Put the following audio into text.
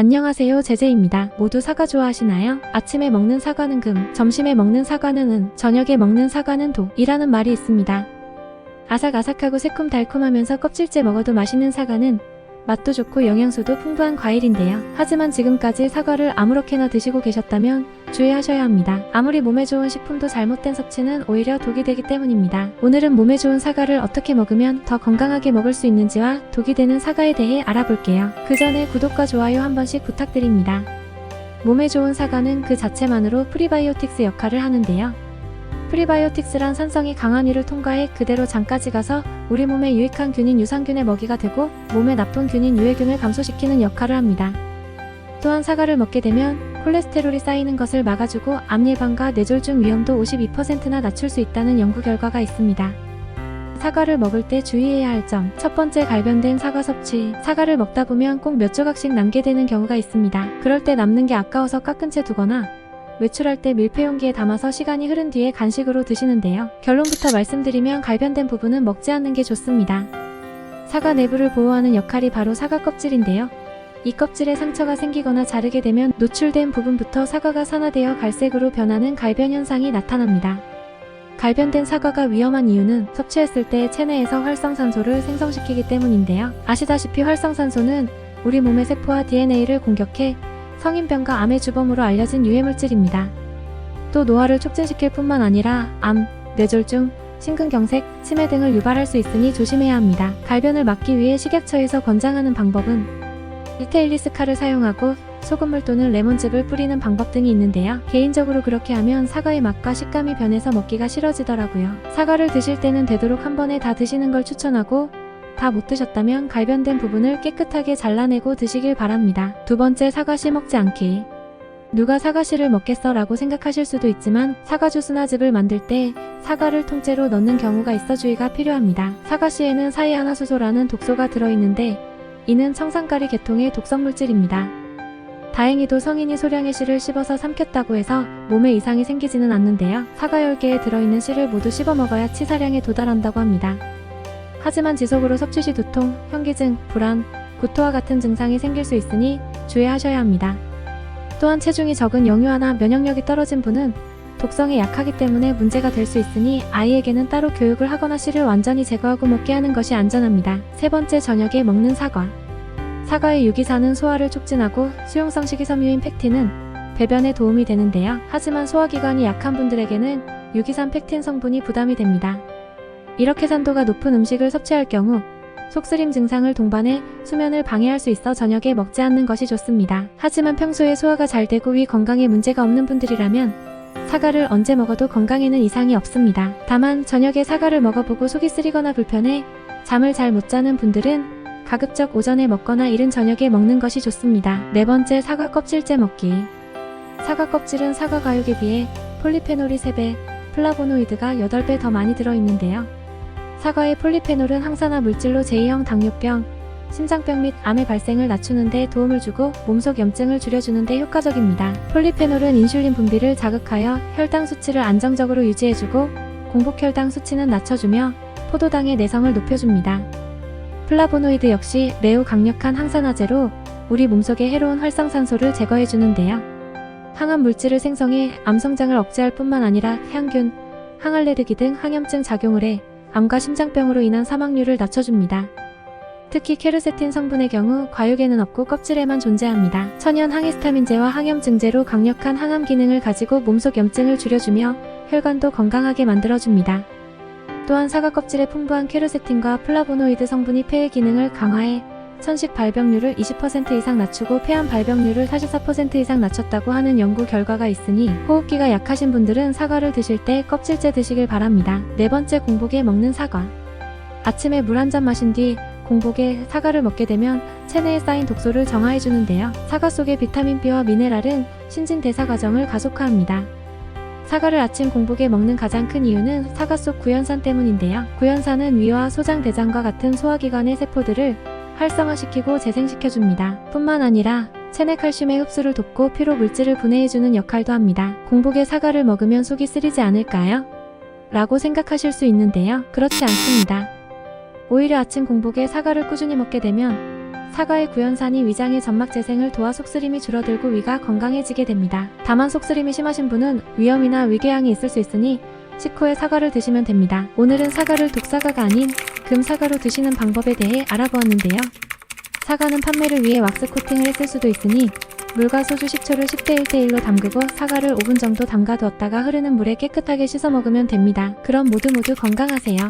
안녕하세요, 제제입니다. 모두 사과 좋아하시나요? 아침에 먹는 사과는 금, 점심에 먹는 사과는 은, 저녁에 먹는 사과는 독이라는 말이 있습니다. 아삭아삭하고 새콤달콤하면서 껍질째 먹어도 맛있는 사과는 맛도 좋고 영양소도 풍부한 과일인데요. 하지만 지금까지 사과를 아무렇게나 드시고 계셨다면 주의하셔야 합니다. 아무리 몸에 좋은 식품도 잘못된 섭취는 오히려 독이 되기 때문입니다. 오늘은 몸에 좋은 사과를 어떻게 먹으면 더 건강하게 먹을 수 있는지와 독이 되는 사과에 대해 알아볼게요. 그 전에 구독과 좋아요 한 번씩 부탁드립니다. 몸에 좋은 사과는 그 자체만으로 프리바이오틱스 역할을 하는데요. 프리바이오틱스란 산성이 강한 위를 통과해 그대로 장까지 가서 우리 몸에 유익한 균인 유산균의 먹이가 되고 몸에 나쁜 균인 유해균을 감소시키는 역할을 합니다. 또한 사과를 먹게 되면 콜레스테롤이 쌓이는 것을 막아주고 암 예방과 뇌졸중 위험도 52%나 낮출 수 있다는 연구 결과가 있습니다. 사과를 먹을 때 주의해야 할 점. 첫 번째, 갈변된 사과 섭취. 사과를 먹다 보면 꼭 몇 조각씩 남게 되는 경우가 있습니다. 그럴 때 남는 게 아까워서 깎은 채 두거나 외출할 때 밀폐용기에 담아서 시간이 흐른 뒤에 간식으로 드시는데요. 결론부터 말씀드리면 갈변된 부분은 먹지 않는 게 좋습니다. 사과 내부를 보호하는 역할이 바로 사과 껍질인데요. 이 껍질에 상처가 생기거나 자르게 되면 노출된 부분부터 사과가 산화되어 갈색으로 변하는 갈변 현상이 나타납니다. 갈변된 사과가 위험한 이유는 섭취했을 때 체내에서 활성산소를 생성시키기 때문인데요. 아시다시피 활성산소는 우리 몸의 세포와 DNA를 공격해 성인병과 암의 주범으로 알려진 유해물질입니다. 또 노화를 촉진시킬 뿐만 아니라 암, 뇌졸중, 심근경색, 치매 등을 유발할 수 있으니 조심해야 합니다. 갈변을 막기 위해 식약처에서 권장하는 방법은 리테일리스카를 사용하고 소금물 또는 레몬즙을 뿌리는 방법 등이 있는데요. 개인적으로 그렇게 하면 사과의 맛과 식감이 변해서 먹기가 싫어지더라고요. 사과를 드실 때는 되도록 한 번에 다 드시는 걸 추천하고 다 못 드셨다면 갈변된 부분을 깨끗하게 잘라내고 드시길 바랍니다. 두 번째, 사과씨 먹지 않기. 누가 사과씨를 먹겠어 라고 생각하실 수도 있지만 사과 주스나 즙을 만들 때 사과를 통째로 넣는 경우가 있어 주의가 필요합니다. 사과씨에는 사이아나수소라는 독소가 들어있는데 이는 청산가리 계통의 독성물질입니다. 다행히도 성인이 소량의 씨를 씹어서 삼켰다고 해서 몸에 이상이 생기지는 않는데요. 사과 10개에 들어있는 씨를 모두 씹어 먹어야 치사량에 도달한다고 합니다. 하지만 지속으로 섭취 시 두통, 현기증, 불안, 구토와 같은 증상이 생길 수 있으니 주의하셔야 합니다. 또한 체중이 적은 영유아나 면역력이 떨어진 분은 독성에 약하기 때문에 문제가 될 수 있으니 아이에게는 따로 교육을 하거나 씨를 완전히 제거하고 먹게 하는 것이 안전합니다. 세 번째, 저녁에 먹는 사과. 사과의 유기산은 소화를 촉진하고 수용성 식이섬유인 팩틴은 배변에 도움이 되는데요. 하지만 소화기관이 약한 분들에게는 유기산 팩틴 성분이 부담이 됩니다. 이렇게 산도가 높은 음식을 섭취할 경우 속쓰림 증상을 동반해 수면을 방해할 수 있어 저녁에 먹지 않는 것이 좋습니다. 하지만 평소에 소화가 잘 되고 위 건강에 문제가 없는 분들이라면 사과를 언제 먹어도 건강에는 이상이 없습니다. 다만 저녁에 사과를 먹어보고 속이 쓰리거나 불편해 잠을 잘 못 자는 분들은 가급적 오전에 먹거나 이른 저녁에 먹는 것이 좋습니다. 네 번째, 사과 껍질째 먹기. 사과 껍질은 사과 과육에 비해 폴리페놀이 3배, 플라보노이드가 8배 더 많이 들어있는데요. 사과의 폴리페놀은 항산화 물질로 제2형 당뇨병, 심장병 및 암의 발생을 낮추는 데 도움을 주고 몸속 염증을 줄여주는 데 효과적입니다. 폴리페놀은 인슐린 분비를 자극하여 혈당 수치를 안정적으로 유지해주고 공복혈당 수치는 낮춰주며 포도당의 내성을 높여줍니다. 플라보노이드 역시 매우 강력한 항산화제로 우리 몸속의 해로운 활성산소를 제거해주는데요. 항암 물질을 생성해 암 성장을 억제할 뿐만 아니라 향균, 항알레르기 등 항염증 작용을 해 암과 심장병으로 인한 사망률을 낮춰줍니다. 특히 케르세틴 성분의 경우 과육에는 없고 껍질에만 존재합니다. 천연 항히스타민제와 항염증제로 강력한 항암 기능을 가지고 몸속 염증을 줄여주며 혈관도 건강하게 만들어줍니다. 또한 사과 껍질에 풍부한 케르세틴과 플라보노이드 성분이 폐의 기능을 강화해 천식 발병률을 20% 이상 낮추고 폐암 발병률을 44% 이상 낮췄다고 하는 연구 결과가 있으니 호흡기가 약하신 분들은 사과를 드실 때 껍질째 드시길 바랍니다. 네 번째, 공복에 먹는 사과. 아침에 물 한 잔 마신 뒤 공복에 사과를 먹게 되면 체내에 쌓인 독소를 정화해주는데요. 사과 속의 비타민 B와 미네랄은 신진대사 과정을 가속화합니다. 사과를 아침 공복에 먹는 가장 큰 이유는 사과 속 구연산 때문인데요. 구연산은 위와 소장, 대장과 같은 소화기관의 세포들을 활성화시키고 재생시켜줍니다. 뿐만 아니라 체내 칼슘의 흡수를 돕고 피로 물질을 분해해주는 역할도 합니다. 공복에 사과를 먹으면 속이 쓰리지 않을까요? 라고 생각하실 수 있는데요. 그렇지 않습니다. 오히려 아침 공복에 사과를 꾸준히 먹게 되면 사과의 구연산이 위장의 점막 재생을 도와 속쓰림이 줄어들고 위가 건강해지게 됩니다. 다만 속쓰림이 심하신 분은 위염이나 위궤양이 있을 수 있으니 식후에 사과를 드시면 됩니다. 오늘은 사과를 독사과가 아닌 금사과로 드시는 방법에 대해 알아보았는데요. 사과는 판매를 위해 왁스 코팅을 했을 수도 있으니 물과 소주, 식초를 10대 1대 1로 담그고 사과를 5분 정도 담가두었다가 흐르는 물에 깨끗하게 씻어 먹으면 됩니다. 그럼 모두 건강하세요.